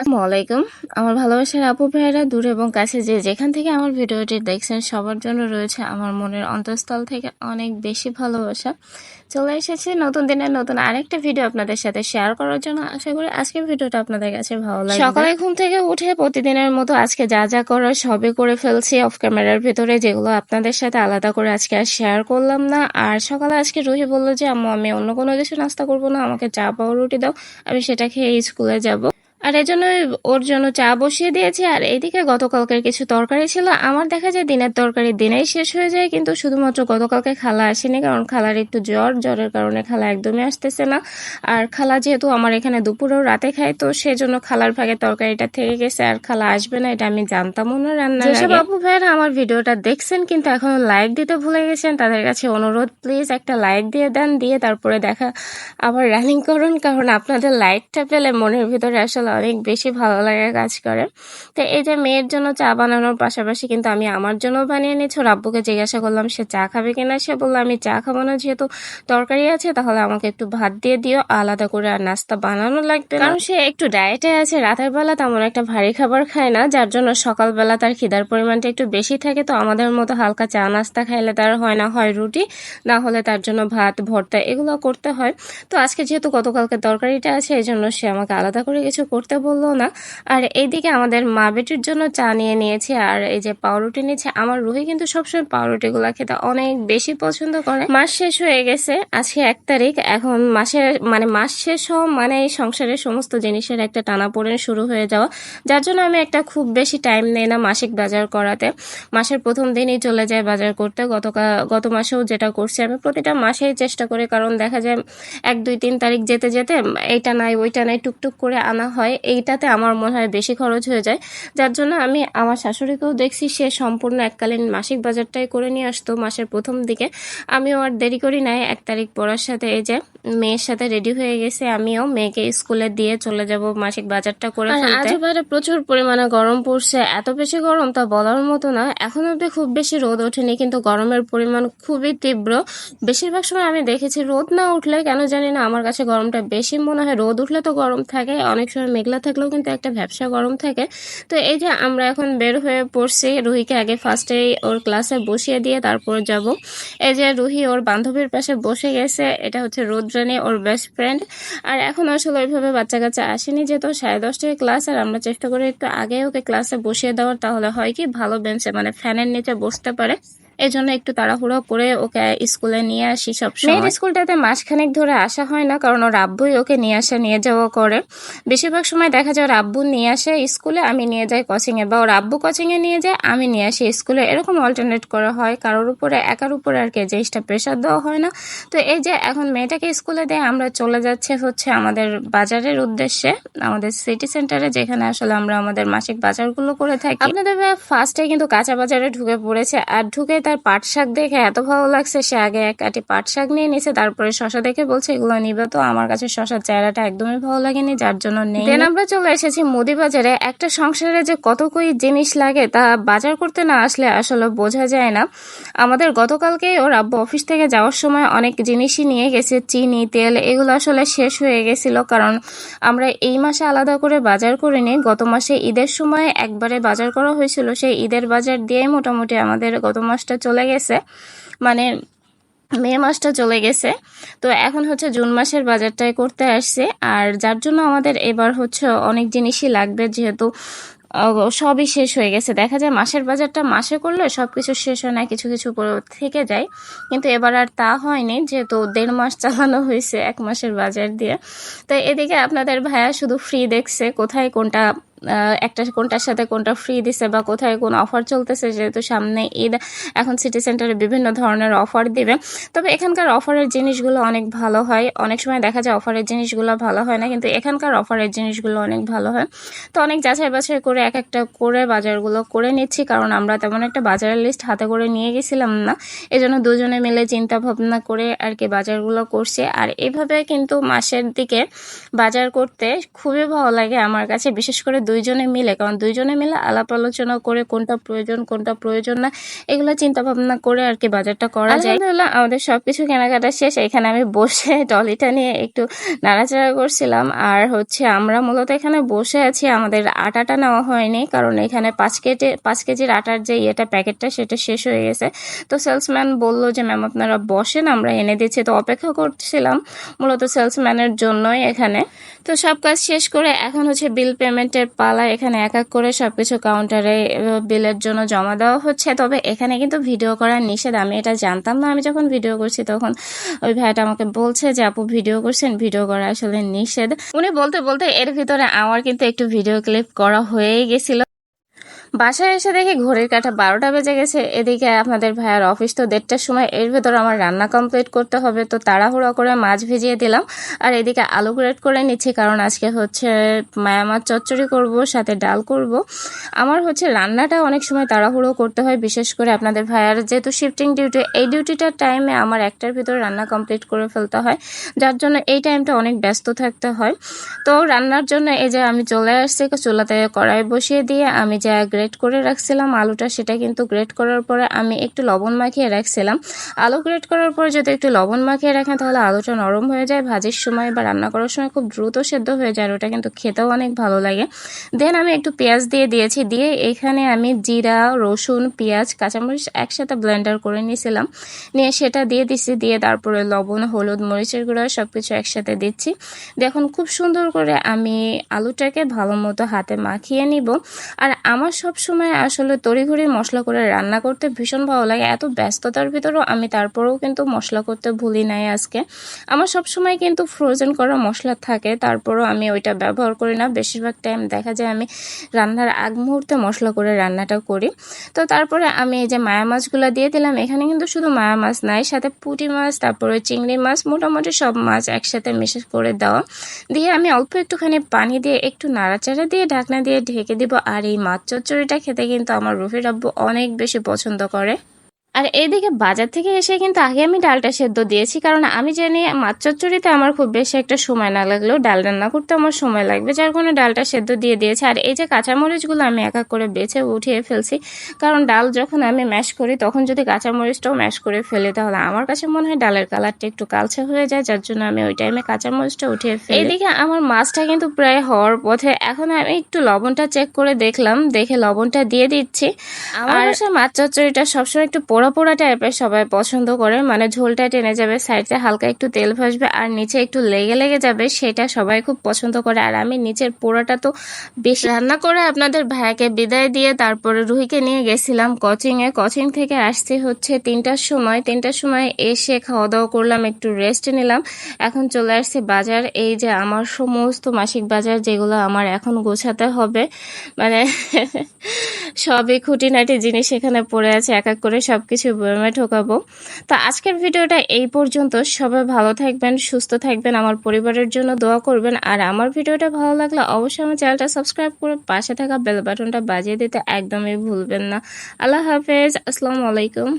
আসসালামাইকুম। আমার ভালোবাসার আপু ভাইয়েরা দূরে এবং কাছে যে যেখান থেকে আমার ভিডিওটি দেখছেন সবার জন্য রয়েছে আমার মনের অন্তঃস্থল থেকে অনেক বেশি ভালোবাসা। চলে এসেছি নতুন দিনের নতুন আরেকটা ভিডিও আপনাদের সাথে শেয়ার করার জন্য। আশা করি আজকের ভিডিওটা আপনাদের কাছে ভালো লাগবে। সকালে ঘুম থেকে উঠে প্রতিদিনের মতো আজকে যা যা করার সবই করে ফেলছি অফ ক্যামেরার ভিতরে, যেগুলো আপনাদের সাথে আলাদা করে আজকে আর শেয়ার করলাম না। আর সকালে আজকে রুহি বললো যে আম্মু আমি অন্য কোনো কিছু নাস্তা করবো না, আমাকে চা পাউরুটি দাও, আমি সেটা খেয়ে স্কুলে যাব। আর এই জন্য ওর জন্য চা বসিয়ে দিয়েছি। আর এইদিকে গতকালকের কিছু তরকারি ছিল, আমার দেখা যায় দিনের তরকারি দিনেই শেষ হয়ে যায়, কিন্তু শুধুমাত্র গতকালকে খালা আসেনি, কারণ খালার একটু জ্বরের কারণে খালা একদমই আসতেছে না। আর খালা যেহেতু আমার এখানে দুপুরেও রাতে খায়, তো সেজন্য খালার ভাগে তরকারিটা থেকে গেছে, আর খালা আসবে না এটা আমি জানতামও না রান্নার আগে। যেসব আপু ভাইয়েরা আমার ভিডিওটা দেখছেন কিন্তু এখনো লাইক দিতে ভুলে গেছেন, তাদের কাছে অনুরোধ প্লিজ একটা লাইক দিয়ে দেন, দিয়ে তারপরে দেখা আবার রানিং করুন, কারণ আপনাদের লাইকটা পেলে মনের ভিতরে আসলে অনেক বেশি ভালো লাগে কাজ করে। তো এই যে মেয়ের জন্য চা বানানোর পাশাপাশি কিন্তু আমি আমার জন্য বানিয়ে নিচ্ছি। ওর আব্বুকে জিজ্ঞাসা করলাম সে চা খাবে কিনা, সে বললো আমি চা খাবো না, যেহেতু তরকারি আছে তাহলে আমাকে একটু ভাত দিয়ে দিও, আলাদা করে আর নাস্তা বানানো লাগবে না। কারণ সে একটু ডায়েটে আছে, রাতের বেলা তেমন একটা ভারী খাবার খায় না, যার জন্য সকালবেলা তার খিদার পরিমাণটা একটু বেশি থাকে। তো আমাদের মতো হালকা চা নাস্তা খাইলে তার হয় না, হয় রুটি, না হলে তার জন্য ভাত ভর্তা এগুলো করতে হয়। তো আজকে যেহেতু গতকালকে তরকারিটা আছে এই জন্য সে আমাকে আলাদা করে কিছু করতে বললো না। আর এইদিকে আমাদের মা বেটির জন্য চা নিয়ে নিয়েছে, আর এই যে পাউরুটি নিয়েছে। আমার রুহি কিন্তু সবসময় পাউরুটি গুলা খেতে অনেক বেশি পছন্দ করে। মাস শেষ হয়ে গেছে, আজকে 1 তারিখ, এখন মাস শেষ হওয়া মানে এই সংসারের সমস্ত জিনিসের একটা টানাপোড়েন শুরু হয়ে যাওয়া, যার জন্য আমি একটা খুব বেশি টাইম নেই না মাসিক বাজার করাতে। মাসের প্রথম দিনই চলে যায় বাজার করতে। গত মাসেও যেটা করছি আমি প্রতিটা মাসেই চেষ্টা করি, কারণ দেখা যায় 1, 2, 3 তারিখ যেতে যেতে এইটা নাই ওইটা নাই টুকটুক করে আনা হয়, এইটাতে আমার মনে হয় বেশি খরচ হয়ে যায়। যার জন্য আমি আমার শাশুড়িকেও দেখছি সে সম্পূর্ণ এককালীন মাসিক বাজারটাই করে নিয়ে আসতো মাসের প্রথম দিকে। আমিও আর দেরি করি নাই, 1 তারিখ পড়ার সাথে এই যে মেয়ের সাথে রেডি হয়ে গেছে, আমিও মেয়েকে স্কুলে দিয়ে চলে যাব মাসিক বাজারটা করে ফেলতে। আজ বাইরে প্রচুর পরিমাণে গরম পড়ছে, এত বেশি গরম তা বলার মতো না। এখন অব্দি খুব বেশি রোদ ওঠেনি, কিন্তু গরমের পরিমাণ খুবই তীব্র। বেশিরভাগ সময় আমি দেখেছি রোদ না উঠলে কেন জানি না আমার কাছে গরমটা বেশি মনে হয়। রোদ উঠলে তো গরম থাকে, অনেক সময় মেঘলা থাকলেও কিন্তু একটা ভ্যাপসা গরম থাকে। তো এই যে আমরা এখন বের হয়ে পড়ছি, রুহিকে আগে ফার্স্টে ওর ক্লাসে বসিয়ে দিয়ে তারপর যাব। এই যে রুহি ওর বান্ধবীর পাশে বসে গেছে, এটা হচ্ছে রোদ্রানী, ওর বেস্ট ফ্রেন্ড। আর এখন আসলে ওইভাবে বাচ্চা কাচ্চা আসেনি, যেহেতু 10:30টায় ক্লাস, আর আমরা চেষ্টা করি একটু আগে ওকে ক্লাসে বসিয়ে দেওয়ার, তাহলে হয় কি ভালো বেঞ্চে মানে ফ্যানের নিচে বসতে পারে। এই জন্য একটু তাড়াহুড়ো করে ওকে স্কুলে নিয়ে আসি সবসময়। মেয়ের স্কুলটাতে মাসখানেক ধরে আসা হয় না, কারণ ওর আব্বুই ওকে নিয়ে আসা নিয়ে যাওয়া করে। বেশিরভাগ সময় দেখা যায় ওর আব্বু নিয়ে আসে স্কুলে, আমি নিয়ে যাই কোচিংয়ে, বা ওর আব্বু কোচিংয়ে নিয়ে যায়, আমি নিয়ে আসি স্কুলে, এরকম অল্টারনেট করা হয়। কারোর উপরে একার উপরে আর কি জিনিসটা প্রেশার দেওয়া হয় না। তো এই যে এখন মেয়েটাকে স্কুলে দিয়ে আমরা চলে যাচ্ছে হচ্ছে আমাদের বাজারের উদ্দেশ্যে, আমাদের সিটি সেন্টারে, যেখানে আসলে আমরা আমাদের মাসিক বাজারগুলো করে থাকি। আপনাদের ফার্স্টে কিন্তু কাঁচা বাজারে ঢুকে পড়েছে, আর ঢুকে তার পাট শাক দেখে এত ভালো লাগছে, সে আগে 1 আটি পাট শাক নিয়ে নিছে, তারপরে শশা দেখে বলছে এগুলো নিবে। তো আমার কাছে শশার চেহারাটা একদমই ভালো লাগেনি, যার জন্য নেই। দেন আমরা চলে এসেছি মুদি বাজারে। একটা সংসারে যে কত কই জিনিস লাগে তা বাজার করতে না আসলে আসলে বোঝা যায় না। আমাদের গতকালকে ওর আব্বু অফিস থেকে যাওয়ার সময় অনেক জিনিসই নিয়ে গেছে, চিনি তেল এগুলো আসলে শেষ হয়ে গেছিল, কারণ আমরা এই মাসে আলাদা করে বাজার করিনি। গত মাসে ঈদের সময় একবারে বাজার করা হয়েছিল, সেই ঈদের বাজার দিয়ে মোটামুটি আমাদের গত মাসটা চলে গেছে, মানে মে মাসটা চলে গেছে। তো এখন হচ্ছে জুন মাসের বাজারটাই করতে আসছে, আর যার জন্য আমাদের এবার হচ্ছে অনেক জিনিসই লাগবে, যেহেতু সবই শেষ হয়ে গেছে। দেখা যায় মাসের বাজারটা মাসে করলে সবকিছু শেষ হয় না, কিছু কিছু থেকে যায়, কিন্তু এবার আর তা হয়নি, যেহেতু 1.5 মাস চালানো হয়েছে 1 মাসের বাজার দিয়ে। তো এদিকে আপনাদের ভাইয়া শুধু ফ্রি দেখছে, কোথায় কোনটা কোনটার সাথে কোনটা ফ্রি দিছে বা কোথায় কোন অফার চলতেছে, যেহেতু সামনে ঈদ, এখন সিটি সেন্টারে বিভিন্ন ধরনের অফার দিবে। তবে এখানকার অফারের জিনিসগুলো অনেক ভালো হয়, অনেক সময় দেখা যায় অফারের জিনিসগুলো ভালো হয় না, কিন্তু এখানকার অফারের জিনিসগুলো অনেক ভালো হয়। তো অনেক যাচাই বাছাই করে এক একটা করে বাজারগুলো করে নিচ্ছি, কারণ আমরা তেমন একটা বাজারের লিস্ট হাতে করে নিয়ে গেছিলাম না, এজন্য দুজনে মিলে চিন্তা ভাবনা করে আর কি বাজারগুলো করছি। আর এইভাবে কিন্তু মাসের দিকে বাজার করতে খুবই ভালো লাগে আমার কাছে, বিশেষ করে দুইজনে মিলে, কারণ দুইজনে মিলে আলাপ আলোচনা করে কোনটা প্রয়োজন না এগুলো চিন্তা ভাবনা করে আর কি বাজারটা করা যায়। আলহামদুলিল্লাহ আমাদের সবকিছু কেনাকাটা শেষ। এখানে আমি বসে ট্রলিটা নিয়ে একটু নাড়াচাড়া করছিলাম। আর হচ্ছে আমরা মূলত এখানে বসে আছি, আমাদের আটাটা নেওয়া হয়নি, কারণ এখানে 5 কেজির আটার যে প্যাকেটটা সেটা শেষ হয়ে গেছে। তো সেলসম্যান বলল যে ম্যাম আপনারা বসেন, আমরা এনে দিচ্ছি। তো অপেক্ষা করছিলাম মূলত সেলসম্যানের জন্যই এখানে। তো সব কাজ শেষ করে এখন হচ্ছে বিল পেমেন্টের পালা। এখানে এক এক করে সবকিছু কাউন্টারে বিলের জন্য জমা দেওয়া হচ্ছে। তবে এখানে কিন্তু ভিডিও করা নিষেধ, আমি এটা জানতাম না। আমি যখন ভিডিও করছি তখন ওই ভাইটা আমাকে বলছে যে আপু ভিডিও করছেন, ভিডিও করা আসলে নিষেধ। উনি বলতে বলতে এর ভিতরে আমার কিন্তু একটু ভিডিও ক্লিপ করা হয়েই গেছিল। বাসায় এসে দেখি ঘড়ির কাঁটা 12টা বেজে গেছে। এদিকে আপনাদের ভাইয়ার অফিস তো 1:30টার সময়, এর ভেতর আমার রান্না কমপ্লিট করতে হবে। তো তাড়াহুড়ো করে মাছ ভিজিয়ে দিলাম, আর এদিকে আলু গ্রেট করে নিচ্ছি, কারণ আজকে হচ্ছে মায়া মাছ চচ্চড়ি করব, সাথে ডাল করব। আমার হচ্ছে রান্নাটা অনেক সময় তাড়াহুড়ো করতে হয়, বিশেষ করে আপনাদের ভাইয়ার যেহেতু শিফটিং ডিউটি, এই ডিউটিটার টাইমে আমার 1টার ভিতর রান্না কমপ্লিট করে ফেলতে হয়, যার জন্য এই টাইমটা অনেক ব্যস্ত থাকতে হয়। তো রান্নার জন্য এই যে আমি চলে আসছি, চুলাতে কড়াই বসিয়ে দিয়ে আমি যা গ্রেট করে রাখছিলাম আলুটা, সেটা কিন্তু গ্রেট করার পরে আমি একটু লবণ মাখিয়ে রাখছিলাম। আলু গ্রেট করার পরে যদি একটু লবণ মাখিয়ে রাখেন তাহলে আলুটা নরম হয়ে যায়, ভাজির সময় বা রান্না করার সময় খুব দ্রুত সেদ্ধ হয়ে যায়, ওটা কিন্তু খেতেও অনেক ভালো লাগে। দেন আমি একটু পেঁয়াজ দিয়ে দিয়েছি, দিয়ে এখানে আমি জিরা, রসুন, পেঁয়াজ, কাঁচামরিচ একসাথে ব্লেন্ডার করে নিয়েছিলাম, নিয়ে সেটা দিয়ে দিচ্ছি। দিয়ে তারপরে লবণ, হলুদ, মরিচের গুঁড়া সব কিছু একসাথে দিচ্ছি। দেখুন খুব সুন্দর করে আমি আলুটাকে ভালো মতো হাতে মাখিয়ে নিব। আর আমার সব সময় আসলে তড়িঘড়ি মশলা করে রান্না করতে ভীষণ ভালো লাগে, এত ব্যস্ততার ভিতরেও আমি তারপরেও কিন্তু মশলা করতে ভুলি নাই আজকে। আমার সব সময় কিন্তু ফ্রোজেন করা মশলা থাকে, তারপরেও আমি ওইটা ব্যবহার করি না। বেশিরভাগ টাইম দেখা যায় আমি রান্নার আগ মুহূর্তে মশলা করে রান্নাটা করি। তো তারপরে আমি এই যে মায়া মাছগুলো দিয়ে দিলাম। এখানে কিন্তু শুধু মায়া মাছ নাই, সাথে পুঁটি মাছ, তারপরে চিংড়ি মাছ, মোটামুটি সব মাছ একসাথে মিক্স করে দেওয়া। দিয়ে আমি অল্প একটুখানি পানি দিয়ে একটু নাড়াচাড়া দিয়ে ঢাকনা দিয়ে ঢেকে দিব। আর এই মাছ চচ্চড়িটা খেতে কিন্তু আমার রুফির আব্বু অনেক বেশি পছন্দ করে। আর এইদিকে বাজার থেকে এসে কিন্তু আগে আমি ডালটা সেদ্ধ দিয়েছি, কারণ আমি জানি মাছ চচ্চড়িতে আমার খুব বেশি একটা সময় না লাগলেও ডাল রান্না করতে আমার সময় লাগবে, যার কারণে ডালটা সেদ্ধ দিয়ে দিয়েছি। আর এই যে কাঁচামরিচগুলো আমি এক এক করে বেছে উঠিয়ে ফেলছি, কারণ ডাল যখন আমি ম্যাশ করি তখন যদি কাঁচামরিচটাও ম্যাশ করে ফেলি তাহলে আমার কাছে মনে হয় ডালের কালারটা একটু কালচে হয়ে যায়, যার জন্য আমি ওই টাইমে কাঁচামরিচটা উঠিয়ে ফেলি। এইদিকে আমার মাছটা কিন্তু প্রায় হওয়ার পথে, এখন আমি একটু লবণটা চেক করে দেখলাম, দেখে লবণটা দিয়ে দিচ্ছি। আমার বাসায় মাছ চচ্চড়িটা সবসময় একটু পোড়া পোড়া টাইপের সবাই পছন্দ করে, মানে ঝোলটা টেনে যাবে, সাইডে হালকা একটু তেল ভাসবে আর নিচে একটু লেগে যাবে, সেটা সবাই খুব পছন্দ করে। আর আমি নিচের পোড়াটা তো বেশি রান্না করে আপনাদের ভাইয়াকে বিদায় দিয়ে তারপরে রুহিকে নিয়ে গেছিলাম কোচিংয়ে। কোচিং থেকে আসতে হচ্ছে 3টার সময়। 3টার সময় এসে খাওয়া দাওয়া করলাম, একটু রেস্ট নিলাম। এখন চলে আসছি বাজার। এই যে আমার সমস্ত মাসিক বাজার যেগুলো আমার এখন গোছাতে হবে, মানে সবই খুঁটিনাটি জিনিস এখানে পড়ে আছে, এক এক করে সবকিছু বয়ামে ঢোকাবো। তো আজকের ভিডিওটা এই পর্যন্ত। সবাই ভালো থাকবেন, সুস্থ থাকবেন, আমার পরিবারের জন্য দোয়া করবেন। আর আমার ভিডিওটা ভালো লাগলে অবশ্যই আমার চ্যানেলটা সাবস্ক্রাইব করে পাশে থাকা বেল বাটনটা বাজিয়ে দিতে একদমই ভুলবেন না। আল্লাহ হাফেজ, আসসালামু আলাইকুম।